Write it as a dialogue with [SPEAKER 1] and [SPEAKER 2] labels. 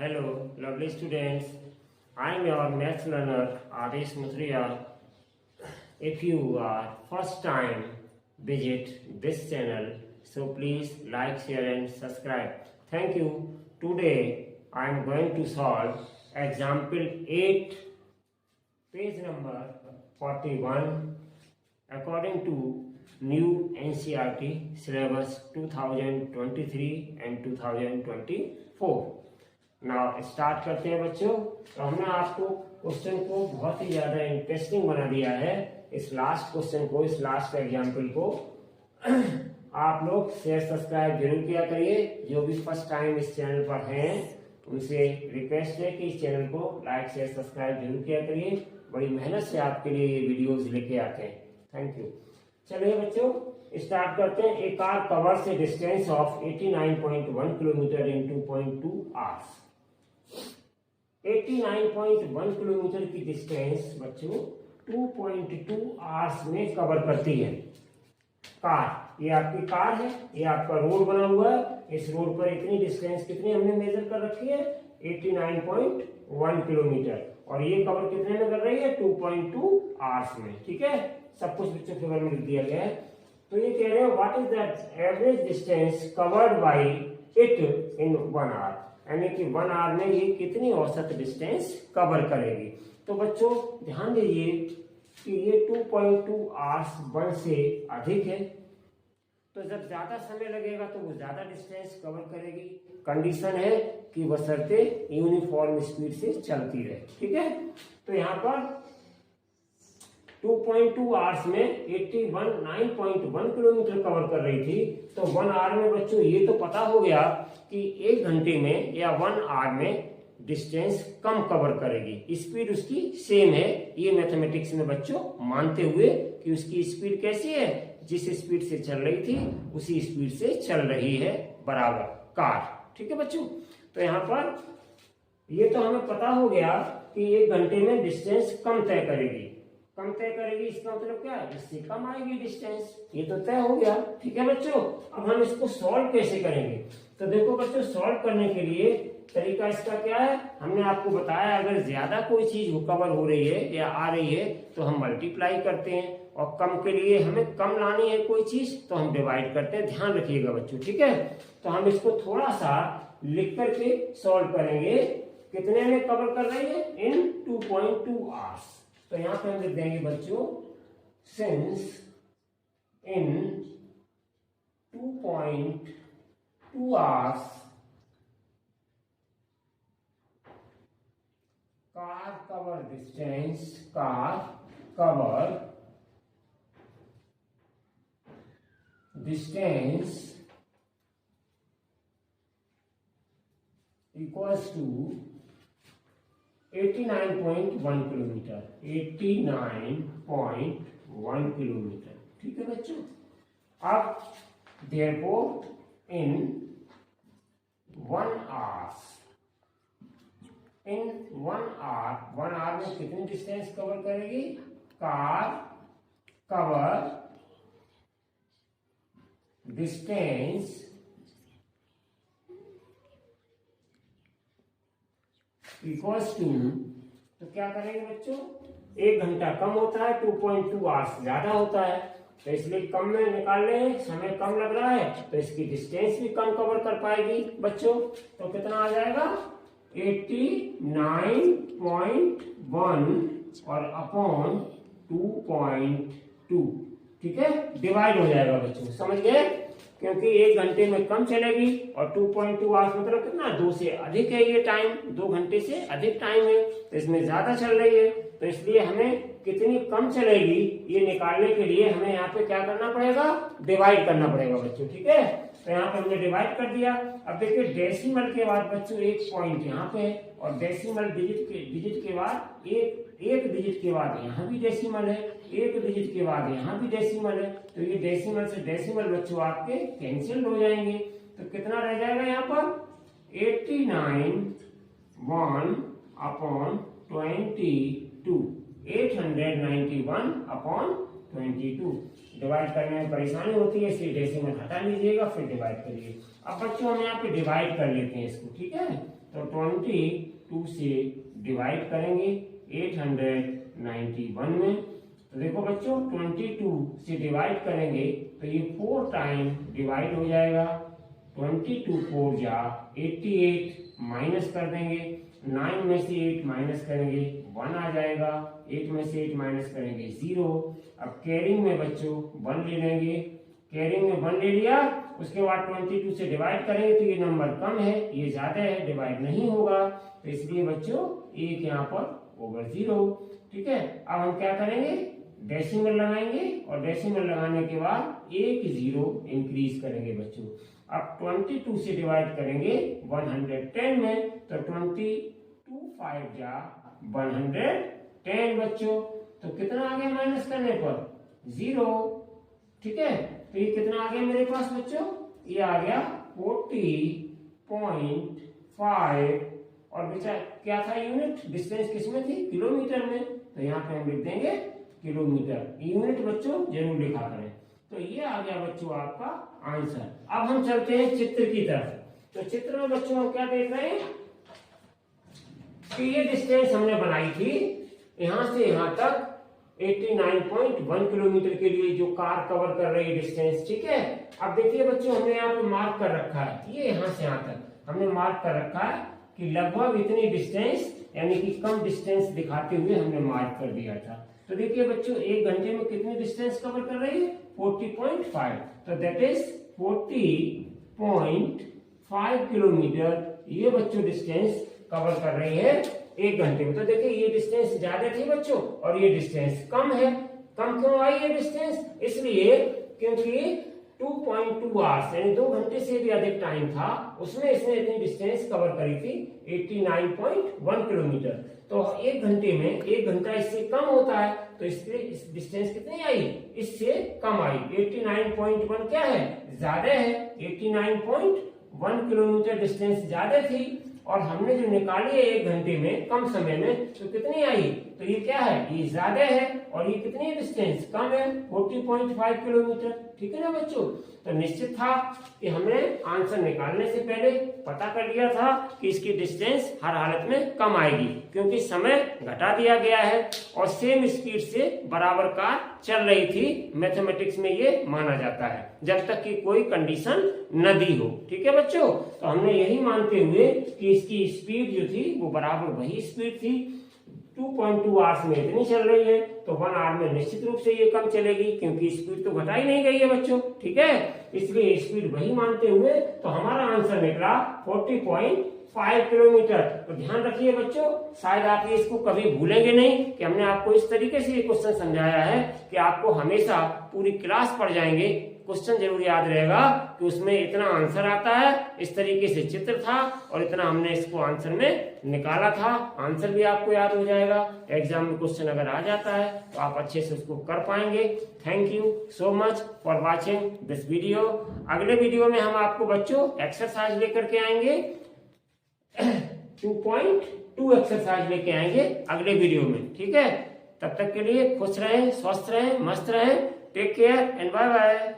[SPEAKER 1] Hello, lovely students. I am your maths learner Adesh Muthria. If you are first time visit this channel, so please like, share and subscribe. Thank you. Today I am going to solve example 8, page number 41, according to new NCERT syllabus 2023 and 2024. Now start करते हैं बच्चों। तो हमने आपको question को बहुत ही ज्यादा interesting बना दिया है। इस लास्ट क्वेश्चन को, इस लास्ट एग्जाम्पल को आप लोग शेयर सब्सक्राइब जरूर किया करिए। जो भी फर्स्ट टाइम इस चैनल पर हैं उनसे रिक्वेस्ट है कि इस चैनल को लाइक शेयर सब्सक्राइब जरूर किया करिए। बड़ी मेहनत से आपके लिए ये वीडियोस लेके आते हैं। Thank you. चलिए बच्चों स्टार्ट करते हैं। A car covers a distance of 89.1 kilometre in 2.2 hours. 89.1 kilometre की डिस्टेंस बच्चों 2.2 आवर्स में कवर करती है कार। ये आपकी कार है, ये आपका रोड बना हुआ है। इस रोड पर इतनी डिस्टेंस कितनी हमने मेजर कर रखी है 89.1 किलोमीटर, और ये कवर कितने में कर रही है 2.2 आवर्स में। ठीक है, सब कुछ बच्चों फिगर में लिख दिया गया है। तो ये कह रहे हैं what is the average distance covered by it in 1 hour, यानी कि 1 आवर में ये कितनी औसत डिस्टेंस कवर करेगी। तो बच्चों ध्यान दीजिए कि ये 2.2 आवर्स 1 से अधिक है, तो जब ज्यादा समय लगेगा तो वो ज्यादा डिस्टेंस कवर करेगी। कंडीशन है कि बशर्ते यूनिफॉर्म स्पीड से चलती रहे। ठीक है, तो यहाँ पर 2.2 आवर्स में 9.1 किलोमीटर कवर कर रही थी। तो 1 आवर में बच्चों ये तो पता हो गया कि 1 घंटे में या 1 आवर में डिस्टेंस कम कवर करेगी। स्पीड उसकी सेम है, ये मैथमेटिक्स में बच्चों मानते हुए कि उसकी स्पीड कैसी है, जिस स्पीड से चल रही थी उसी स्पीड से चल रही है बराबर कार। ठीक है बच्चों, तो यहाँ पर ये तो हमें पता हो गया कि 1 घंटे में डिस्टेंस कम तय करेगी। कम तय करेगी इसका मतलब क्या है, इससे कम आएगी डिस्टेंस, ये तो तय हो गया। ठीक है बच्चों, अब हम इसको सॉल्व कैसे करेंगे। तो देखो बच्चों, सॉल्व करने के लिए तरीका इसका क्या है, हमने आपको बताया अगर ज्यादा कोई चीज कवर हो रही है या आ रही है तो हम मल्टीप्लाई करते हैं, और कम के लिए हमें कम लानी है कोई चीज तो हम डिवाइड करते हैं। ध्यान रखिएगा बच्चों। ठीक है, तो हम इसको थोड़ा सा लिख करके सॉल्व करेंगे। कितने में कवर कर रही है इन 2.2 आवर्स। तो यहां पे हम लिख देंगे बच्चों since in 2.2 hours car cover distance equals to 89.1 kilometre. 89.1 kilometre. ठीक है बच्चों, अब therefore in 1 hour, in 1 hour में कितनी डिस्टेंस कवर करेगी, car cover distance equals to, तो क्या करेंगे बच्चों, 1 घंटा कम होता है, 2.2 आवर्स ज्यादा होता है, तो इसलिए कम में निकाल लें, समय कम लग रहा है तो इसकी डिस्टेंस भी कम कवर कर पाएगी बच्चों। तो कितना आ जाएगा 89.1 और अपॉन 2.2। ठीक है, डिवाइड हो जाएगा बच्चों, समझ गए, क्योंकि 1 घंटे में कम चलेगी और 2.2 आवर्स मतलब कितना, 2 से अधिक है ये टाइम, 2 घंटे से अधिक टाइम है, तो इसमें ज्यादा चल रही है। तो इसलिए हमें कितनी कम चलेगी ये निकालने के लिए हमें यहाँ पे क्या करना पड़ेगा, डिवाइड करना पड़ेगा बच्चों। ठीक है, तो यहाँ पे हमने डिवाइड कर दिया। अब देखिए डेसिमल के बाद बच्चों एक पॉइंट यहाँ पे है, और डेसिमल डिजिट के बाद एक डिजिट के बाद यहाँ भी डेसिमल है, एक डिजिट के बाद यहाँ भी डेसिमल है। तो ये डेसिमल से डेसिमल बच्चों आपके कैंसिल हो जाएंगे। तो कितना रह जाएगा यहाँ पर 89.1 अपॉन 22, 891 अपॉन 22। डिवाइड करने में परेशानी होती है इसलिए डेसिमल हटा लीजिएगा, फिर डिवाइड करिए। अब बच्चों हम यहाँ पे डिवाइड कर लेते हैं इसको, ठीक है। तो 22 से डिवाइड करेंगे 891 में। तो देखो बच्चों 22 से डिवाइड करेंगे तो ये 4 टाइम डिवाइड हो जाएगा। 22 4 जा 88, माइनस कर देंगे, 9 में से 8 माइनस करेंगे 1 आ जाएगा, 8 में से 8 माइनस करेंगे 0। अब कैरिंग में बच्चों 1 ले लेंगे, कैरिंग में 1 ले लिया, उसके बाद 22 से डिवाइड करेंगे तो ये नंबर कम है, ये ज्यादा है, डिवाइड नहीं होगा, तो इसलिए बच्चों 1 यहाँ पर ओवर 0, ठीक है। अब हम क्या करेंगे, डेसिमल लगाएंगे और डेसिमल लगाने के बाद एक 0 इंक्रीज करेंगे बच्चों। अब 22 से डिवाइड करेंगे 110 में, तो 22 5 जा 110 बच्चों। तो कितना आ गया माइनस करने पर 0, ठीक है। तो ये कितना आ गया मेरे पास बच्चों, ये आ गया 40.5 और बेचा क्या था यूनिट, डिस्टेंस किसमें थी, किलोमीटर में, तो यहाँ पे हम लिख देंगे किलोमीटर। यूनिट बच्चों जरूर लिखा करें। तो ये आ गया बच्चों आपका आंसर। अब हम चलते हैं चित्र की तरफ। तो चित्र में बच्चों हम क्या देख रहे हैं कि ये डिस्टेंस हमने बनाई थी यहां से यहां तक 89.1 किलोमीटर के लिए जो कार कवर कर रही है डिस्टेंस, ठीक है। अब देखिए बच्चों हमने यहाँ पे मार्क कर रखा है, ये यहां से यहां तक हमने मार्क कर रखा है कि लगभग इतनी डिस्टेंस यानी कि कम डिस्टेंस दिखाते हुए हमने मार्क कर दिया था। तो देखिए बच्चों 1 घंटे में कितनी डिस्टेंस कवर कर रही है, 40.5, तो दैट इज 40.5 किलोमीटर ये बच्चों डिस्टेंस कवर कर रही है 1 घंटे में। तो देखिए ये डिस्टेंस ज्यादा थी बच्चों और ये डिस्टेंस कम है। कम क्यों आई ये डिस्टेंस, इसलिए क्योंकि 2.2 आवर्स यानी 2 घंटे से भी अधिक टाइम था, उसमें इसने इतनी डिस्टेंस कवर करी थी 89.1 किलोमीटर। तो 1 घंटे में 1 घंटा इससे कम होता है, तो इसलिए इस डिस्टेंस कितनी आई, इससे कम आई। 89.1 क्या है, ज्यादा है, 89.1 किलोमीटर डिस्टेंस ज्यादा थी और हमने जो निकाली है 1 घंटे में कम समय में, तो कितनी आई, तो ये क्या है, ये ज्यादा है और ये कितनी डिस्टेंस कम है, 40.5 किलोमीटर, ठीक है ना बच्चों। तो निश्चित था कि हमने आंसर निकालने से पहले पता कर लिया था कि इसकी डिस्टेंस हर हालत में कम आएगी, क्योंकि समय घटा दिया गया है और सेम स्पीड से बराबर कार चल रही थी। मैथमेटिक्स में ये माना जाता है जब तक कि कोई कंडीशन न दी हो, ठीक है बच्चों। तो हमने यही मानते हुए कि इसकी स्पीड जो थी वो बराबर वही स्पीड थी, 2.2 आवर्स में इतनी चल रही है, तो 1 आवर में निश्चित रूप से ये कम चलेगी क्योंकि स्पीड तो घटाई नहीं गई है बच्चों, ठीक है। इसलिए स्पीड वही मानते हुए तो हमारा आंसर निकला 40.5 किलोमीटर। तो ध्यान रखिए बच्चों, शायद आप ये इसको कभी भूलेंगे नहीं कि हमने आपको इस तरीके से ये क्वेश्चन समझाया है कि आपको हमेशा पूरी क्लास पढ़ जाएंगे, क्वेश्चन जरूर याद रहेगा कि उसमें इतना आंसर आता है, इस तरीके से चित्र था और इतना हमने इसको आंसर में निकाला था। आंसर भी आपको याद हो जाएगा। एग्जाम में क्वेश्चन अगर आ जाता है तो आप अच्छे से उसको कर पाएंगे। Thank you so much for watching this video. अगले वीडियो में हम आपको बच्चों एक्सरसाइज लेकर के आएंगे 2.2 एक्सरसाइज लेके आएंगे अगले वीडियो में, ठीक है। तब तक के लिए खुश रहें, स्वस्थ रहें, मस्त रहें। Take care and bye bye.